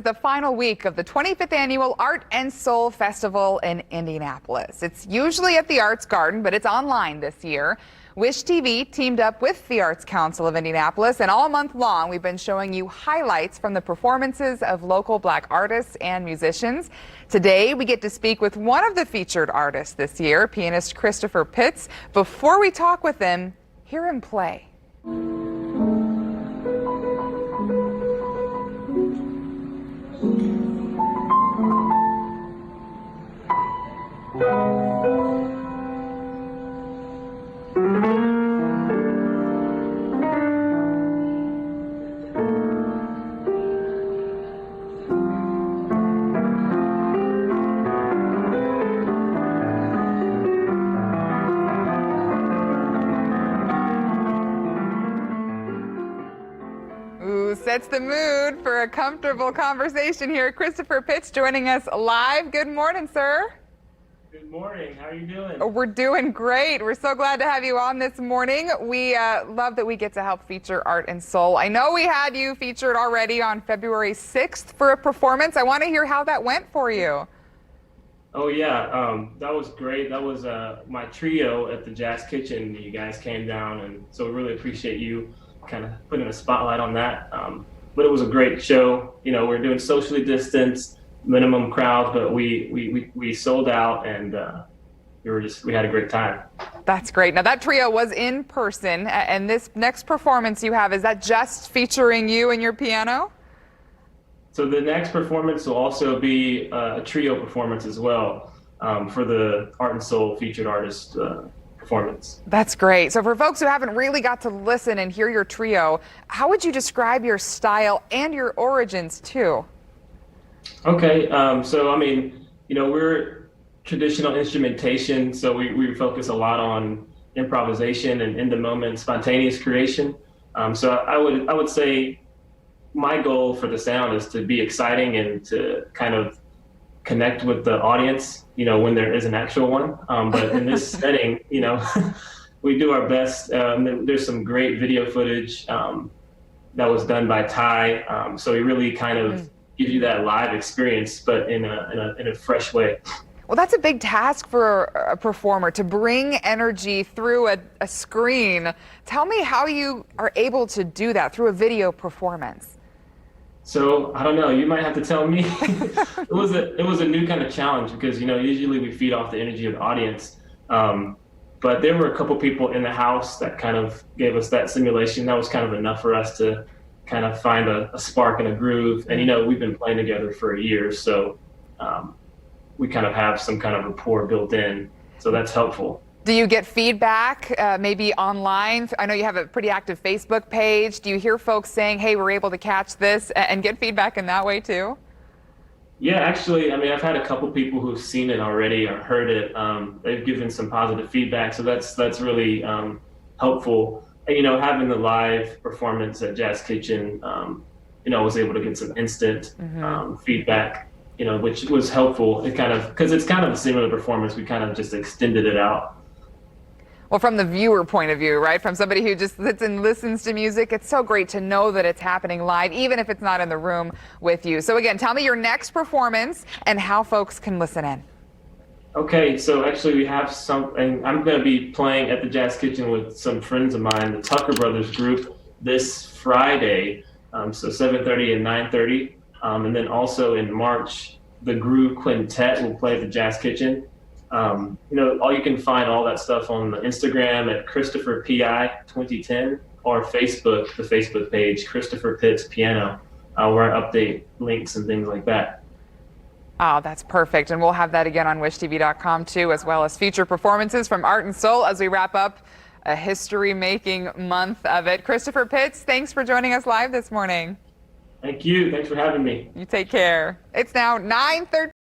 The final week of the 25th Annual Art and Soul Festival in Indianapolis. It's usually at the Arts Garden, but it's online this year. Wish TV teamed up with the Arts Council of Indianapolis, and all month long we've been showing you highlights from the performances of local Black artists and musicians. Today we get to speak with one of the featured artists this year, pianist Christopher Pitts. Before we talk with him, hear him play. Sets the mood for a comfortable conversation here. Christopher Pitts joining us live. Good morning, sir. Good morning. How are you doing? We're doing great. We're so glad to have you on this morning. We love that we get to help feature Art and Soul. I know we had you featured already on February 6th for a performance. I want to hear how that went for you. Oh, yeah. That was great. That was my trio at the Jazz Kitchen. You guys came down, and so we really appreciate you kind of putting a spotlight on that. But it was a great show. You know, we're doing socially distanced, minimum crowd, but we sold out, and we had a great time. That's great. Now that trio was in person, and this next performance you have, is that just featuring you and your piano? So the next performance will also be a trio performance as well, for the Art and Soul featured artist performance. That's great. So for folks who haven't really got to listen and hear your trio, how would you describe your style and your origins too? Okay, so I mean, you know, we're traditional instrumentation, so we focus a lot on improvisation and in the moment spontaneous creation. So I would say my goal for the sound is to be exciting and to kind of connect with the audience, you know, when there is an actual one. But in this setting, you know, we do our best. There's some great video footage that was done by Ty. So he really kind of gives you that live experience, but in a fresh way. Well, that's a big task for a performer, to bring energy through a screen. Tell me how you are able to do that through a video performance. So I don't know, you might have to tell me. It was a new kind of challenge because, you know, usually we feed off the energy of the audience. But there were a couple people in the house that kind of gave us that simulation. That was kind of enough for us to kind of find a spark and a groove. And, you know, we've been playing together for a year, so we kind of have some kind of rapport built in. So that's helpful. Do you get feedback, maybe online? I know you have a pretty active Facebook page. Do you hear folks saying, hey, we're able to catch this, and get feedback in that way too? Yeah, actually, I mean, I've had a couple people who've seen it already or heard it. They've given some positive feedback, so that's really helpful. And, you know, having the live performance at Jazz Kitchen, you know, I was able to get some instant feedback, you know, which was helpful. It kind of, because it's kind of a similar performance, we kind of just extended it out. Well, from the viewer point of view, right? From somebody who just sits and listens to music, it's so great to know that it's happening live, even if it's not in the room with you. So again, tell me your next performance and how folks can listen in. Okay, so actually we have something. I'm going to be playing at the Jazz Kitchen with some friends of mine, the Tucker Brothers group, this Friday, so 7:30 and 9:30. And then also in March, the Groove Quintet will play at the Jazz Kitchen. You know, you can find all that stuff on the Instagram at Christopher PI 2010 or Facebook, the Facebook page, Christopher Pitts Piano, where I update links and things like that. Oh, that's perfect. And we'll have that again on wishtv.com too, as well as feature performances from Art and Soul as we wrap up a history-making month of it. Christopher Pitts, thanks for joining us live this morning. Thank you. Thanks for having me. You take care. It's now 9:13.